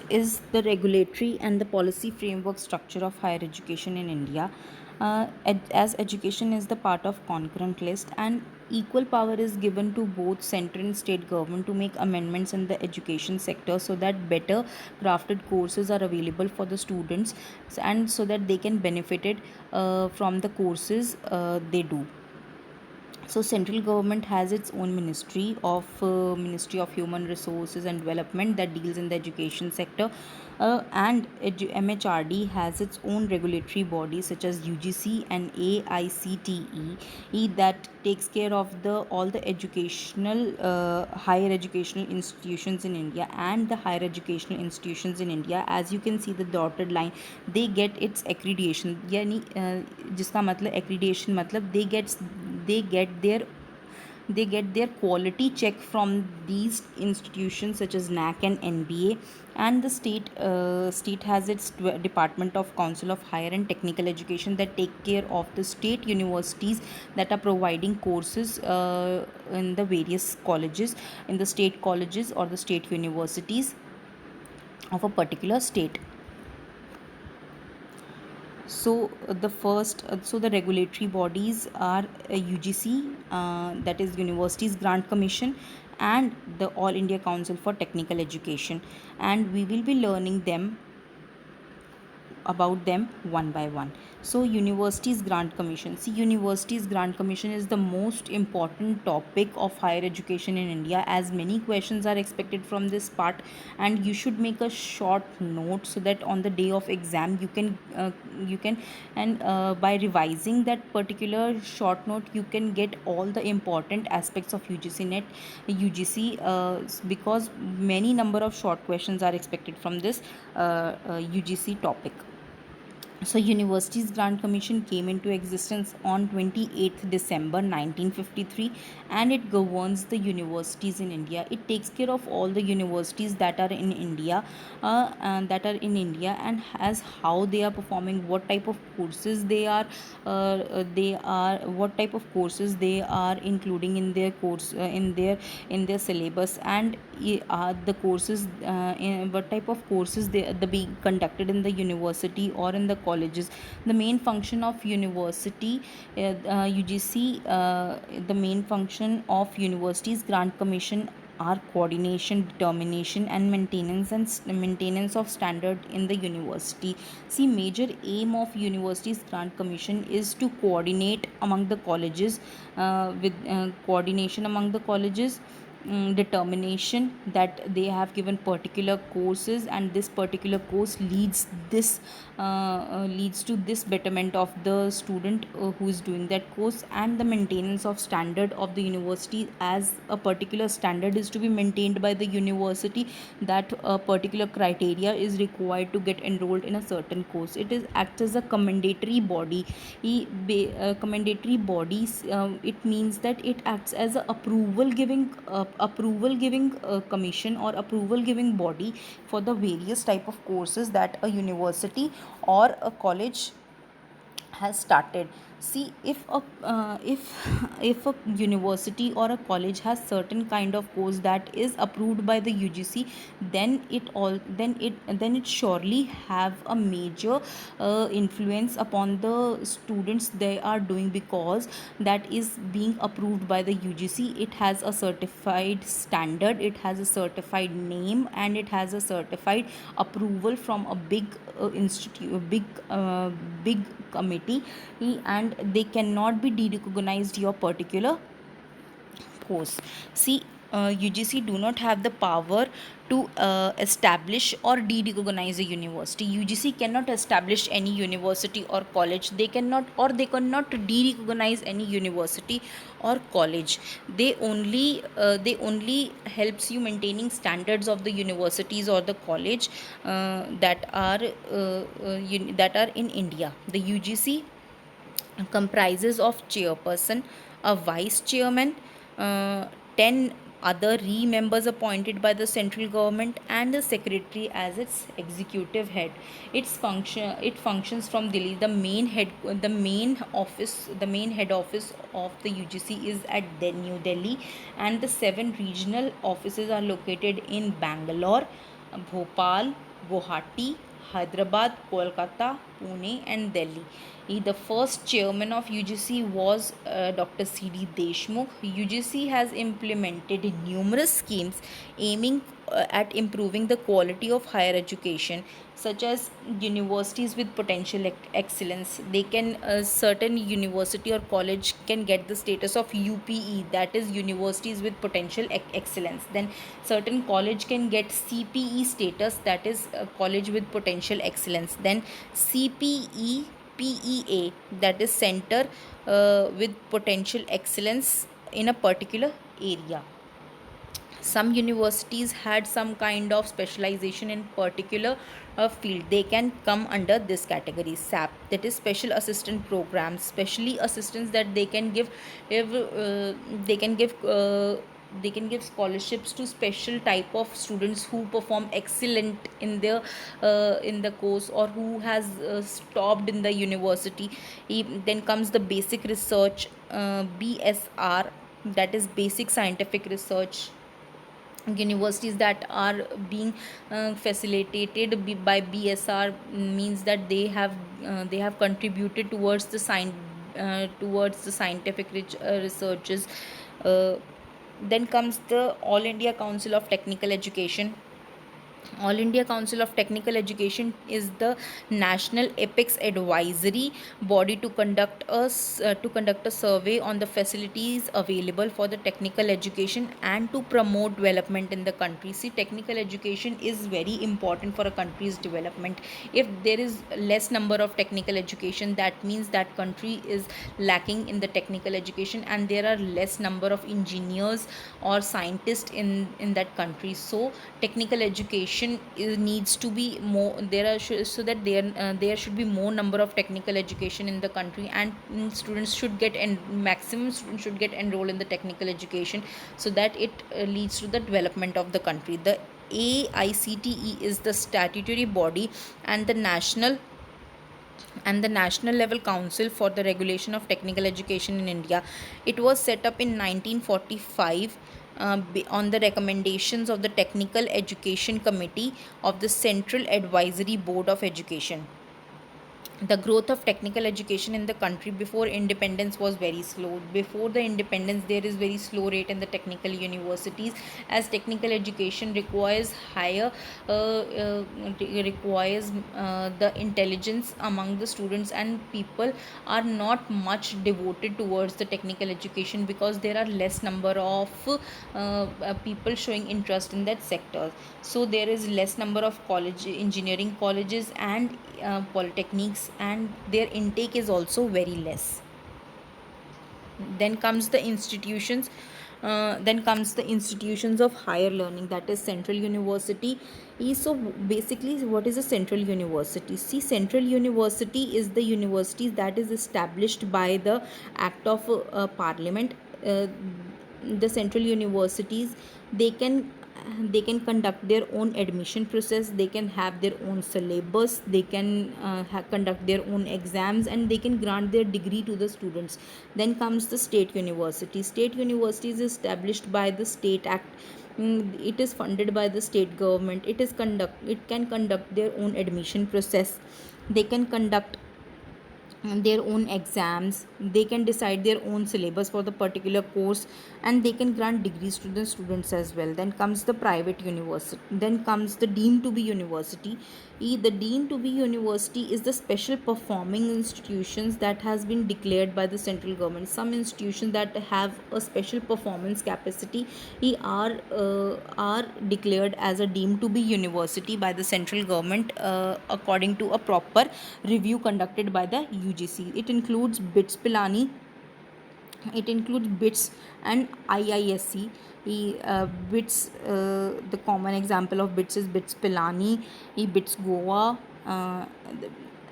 Is the regulatory and the policy framework structure of higher education in India. As education is the part of concurrent list, and equal power is given to both central and state government to make amendments in the education sector so that better crafted courses are available for the students, and so that they can benefit it from the courses they do. So central government has its own Ministry of Human Resources and Development that deals in the education sector, and MHRD has its own regulatory bodies such as UGC and AICTE that takes care of the all the educational higher educational institutions in India, and the higher educational institutions in India, as you can see the dotted line, they get its accreditation, यानी जिसका मतलब accreditation मतलब they get their quality check from these institutions such as NAC and NBA. And the state has its Department of Council of Higher and Technical Education that take care of the state universities that are providing courses in the various colleges, in the state colleges or the state universities of a particular state. So the regulatory bodies are UGC, that is Universities Grant Commission, and the All India Council for Technical Education, and we will be learning about them one by one. So universities grant commission, see, universities grant commission is the most important topic of higher education in India, as many questions are expected from this part, and you should make a short note so that on the day of exam you can and by revising that particular short note you can get all the important aspects of UGC, because many number of short questions are expected from this UGC topic. So Universities Grant Commission came into existence on 28th December 1953, and it governs the universities in India. It takes care of all the universities that are in India, and has how they are performing, what type of courses what type of courses they are including in their course in their syllabus, and the courses what type of courses they being conducted in the university or in the colleges. The main function of university UGC the main function of Universities Grant Commission are coordination, determination, and maintenance of standard in the university. See, major aim of Universities Grant Commission is to coordinate among the colleges, with coordination among the colleges, determination that they have given particular courses, and this particular course leads to this betterment of the student who is doing that course, and the maintenance of standard of the university, as a particular standard is to be maintained by the university, that a particular criteria is required to get enrolled in a certain course. It is acts as a commendatory body. Commendatory bodies, it means that it acts as a approval giving commission or approval giving body for the various type of courses that a university or a college has started. See, if a university or a college has certain kind of course that is approved by the UGC, then it surely have a major influence upon the students they are doing, because that is being approved by the UGC. It has a certified standard, it has a certified name, and it has a certified approval from a big institute, big committee, and they cannot be de-recognized your particular course. See, UGC do not have the power to establish or de-recognize a university. UGC cannot establish any university or college. They cannot de-recognize any university or college. They only helps you maintaining standards of the universities or the college that are in India. The UGC comprises of chairperson, a vice chairman, 10 other members appointed by the central government, and the secretary as its executive head. It functions from Delhi. The main head office of the UGC is at New Delhi, and the 7 regional offices are located in Bangalore, Bhopal, Guwahati, Hyderabad, Kolkata, Pune, and Delhi. The first chairman of UGC was Dr. C.D. Deshmukh. UGC has implemented numerous schemes aiming at improving the quality of higher education, such as universities with potential excellence. They can certain university or college can get the status of UPE, that is universities with potential excellence. Then certain college can get CPE status, that is college with potential excellence. Then CPE PEA, that is center with potential excellence in a particular area. Some universities had some kind of specialization in particular field. They can come under this category, SAP, that is special assistant programs, specially assistance that they can give if they can give they can give scholarships to special type of students who perform excellent in the course, or who has stopped in the university. Then comes the basic research, BSR, that is basic scientific research. Universities that are being facilitated by BSR means that they have contributed towards the scientific researches. uh, then comes the All India Council of Technical Education. All India Council of Technical Education is the national apex advisory body to conduct a survey on the facilities available for the technical education and to promote development in the country. See, technical education is very important for a country's development. If there is less number of technical education, that means that country is lacking in the technical education, and there are less number of engineers or scientists in that country. So technical education needs to be more. So that there should be more number of technical education in the country, and students should get, and maximum students should get enrolled in the technical education, so that it leads to the development of the country. The AICTE is the statutory body and the national level council for the regulation of technical education in India. It was set up in 1945 on the recommendations of the Technical Education Committee of the Central Advisory Board of Education. The growth of technical education in the country before independence was very slow. Before the independence, there is very slow rate in the technical universities, as technical education requires higher requires the intelligence among the students, and people are not much devoted towards the technical education because there are less number of people showing interest in that sector. So there is less number of college engineering colleges and polytechnics, and their intake is also very less. Then comes the institutions of higher learning, that is central university. So basically, what is a central university? See, central university is the university that is established by the act of parliament. uh, the central universities, they can conduct their own admission process, they can have their own syllabus, they can conduct their own exams, and they can grant their degree to the students. Then comes the state university. State university is established by the state act. It is funded by the state government. It can conduct their own admission process, they can conduct their own exams, they can decide their own syllabus for the particular course, and they can grant degrees to the students as well. Then comes the private university. Then comes the deemed to be university. The deemed to be university is the special performing institutions that has been declared by the central government. Some institutions that have a special performance capacity are declared as a deemed to be university by the central government, according to a proper review conducted by the UGC. It includes BITS Pilani, it includes BITS and IISc. BITS, the common example of BITS is BITS Pilani, BITS Goa.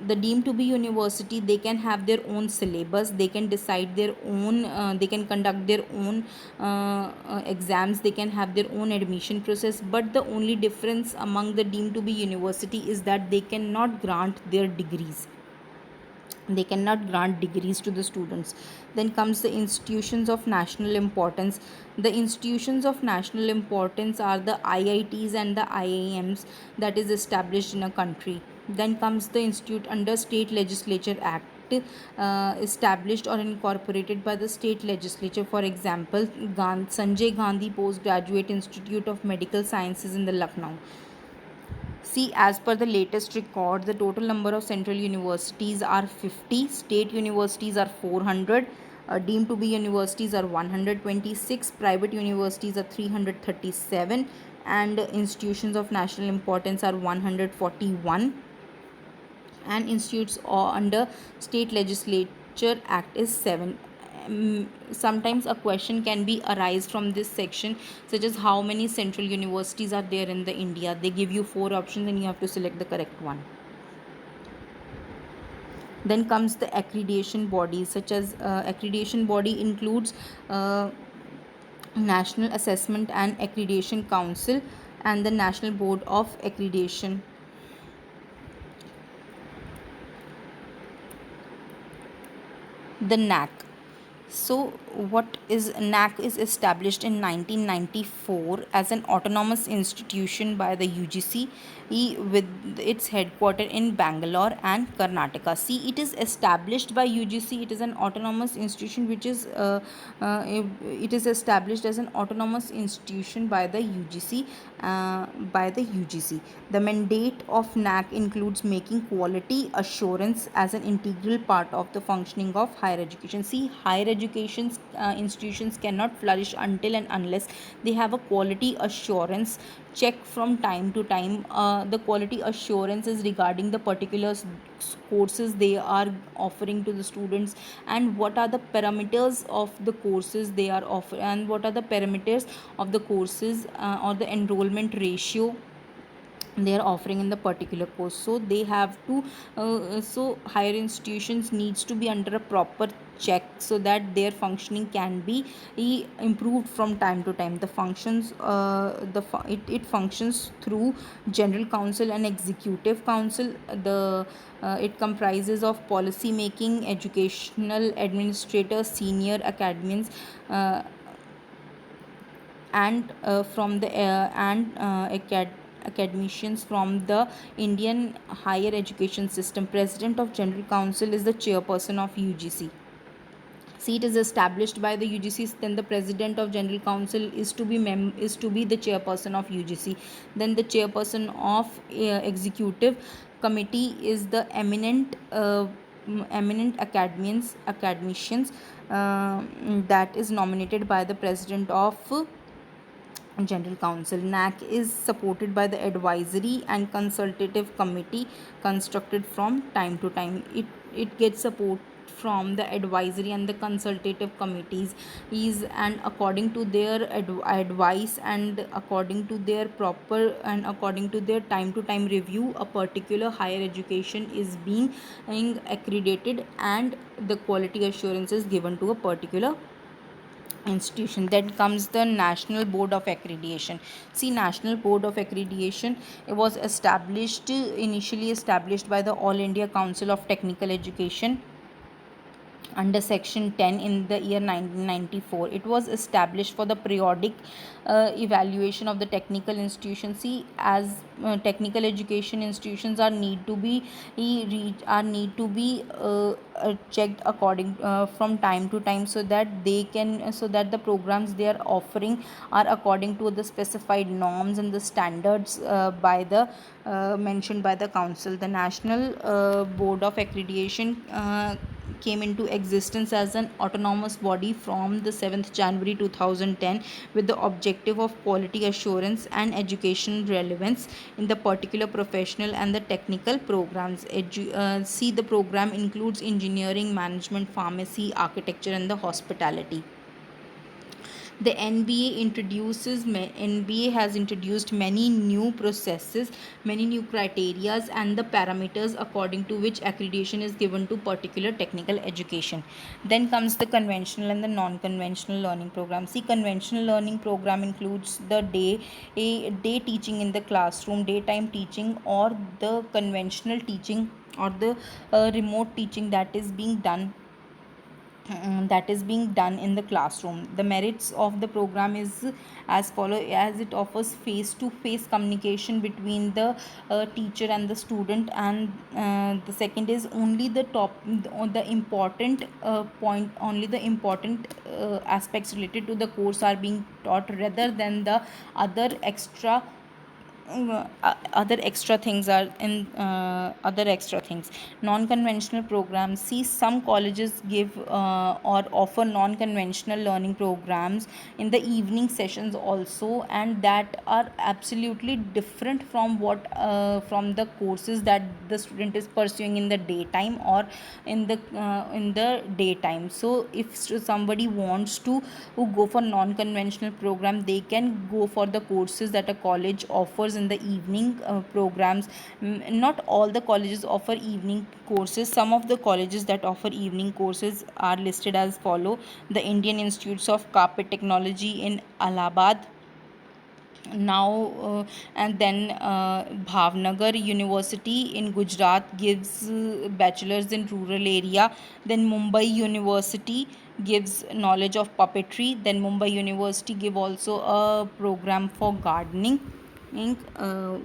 The deemed to be university, they can have their own syllabus, they can decide their own, they can conduct their own exams, they can have their own admission process. But the only difference among the deemed to be university is that they cannot grant their degrees. They cannot grant degrees to the students. Then comes the institutions of national importance. The institutions of national importance are the IITs and the IIMs that is established in a country. Then comes the institute under state legislature act, established or incorporated by the state legislature. For example, Sanjay Gandhi Postgraduate Institute of Medical Sciences in the Lucknow. See, as per the latest record, the total number of central universities are 50, state universities are 400, deemed to be universities are 126, private universities are 337, and institutions of national importance are 141, and institutes under state legislature act is 7. Sometimes a question can be arise from this section, such as how many central universities are there in the India. They give you 4 options and you have to select the correct one. Then comes the accreditation bodies, such as accreditation body includes National Assessment and Accreditation Council and the National Board of Accreditation. The NAC. So, what is NAC is established in 1994 as an autonomous institution by the UGC with its headquarter in Bangalore and Karnataka. See, it is established by UGC. It is an autonomous institution which is it is established as an autonomous institution by the UGC. The mandate of NAC includes making quality assurance as an integral part of the functioning of higher education. See, higher education institutions cannot flourish until and unless they have a quality assurance check from time to time. The quality assurance is regarding the particular courses they are offering to the students, and what are the parameters of the courses they are offering, and what are the parameters of the courses or the enrollment ratio they are offering in the particular course. So they have to so higher institutions needs to be under a proper check so that their functioning can be improved from time to time. The functions it functions through general council and executive council. The it comprises of policy making, educational administrators, senior academians, and from the academicians from the Indian higher education system. President of General Council is the chairperson of UGC. See, it is established by the UGC. Then the president of General Council is to be the chairperson of UGC. Then the chairperson of executive committee is the eminent academicians that is nominated by the president of General Council. NAC is supported by the advisory and consultative committee constructed from time to time. It gets support from the advisory and the consultative committees is, and according to their advice and according to their proper and according to their time to time review, a particular higher education is being accredited and the quality assurance is given to a particular institution. Then comes the National Board of Accreditation. See, National Board of Accreditation, it was initially established by the All India Council of Technical Education under section 10 in the year 1994. It was established for the periodic evaluation of the technical institutions. See, as technical education institutions are need to be checked according from time to time, so that the programs they are offering are according to the specified norms and the standards by the mentioned by the council. The National Board of Accreditation came into existence as an autonomous body from the 7th January 2010 with the objective of quality assurance and education relevance in the particular professional and the technical programs. See, the program includes engineering, management, pharmacy, architecture and the hospitality. The NBA has introduced many new processes, many new criterias and the parameters according to which accreditation is given to particular technical education. Then comes the conventional and the non-conventional learning program. See, conventional learning program includes the day teaching in the classroom, daytime teaching, or the conventional teaching, or the remote teaching that is being done in the classroom. The merits of the program is as follow, as it offers face to face communication between the teacher and the student, and the second is only the important point, only the important aspects related to the course are being taught, rather than the other extra other extra things are in other extra things. Non-conventional programs. See, some colleges give or offer non-conventional learning programs in the evening sessions also, and that are absolutely different from what from the courses that the student is pursuing in the daytime or in the daytime. So if somebody wants to who go for non-conventional program, they can go for the courses that a college offers in the evening programs. Not all the colleges offer evening courses. Some of the colleges that offer evening courses are listed as follow: the Indian Institutes of Carpet Technology in Allahabad, now and then Bhavnagar University in Gujarat gives bachelors in rural area. Then Mumbai University gives knowledge of puppetry. Then Mumbai University give also a program for gardening,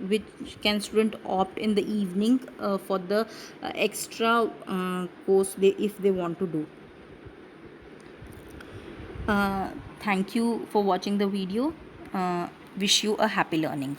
which can student opt in the evening for the extra course if they want to do. uh, Thank you for watching the video. Wish you a happy learning.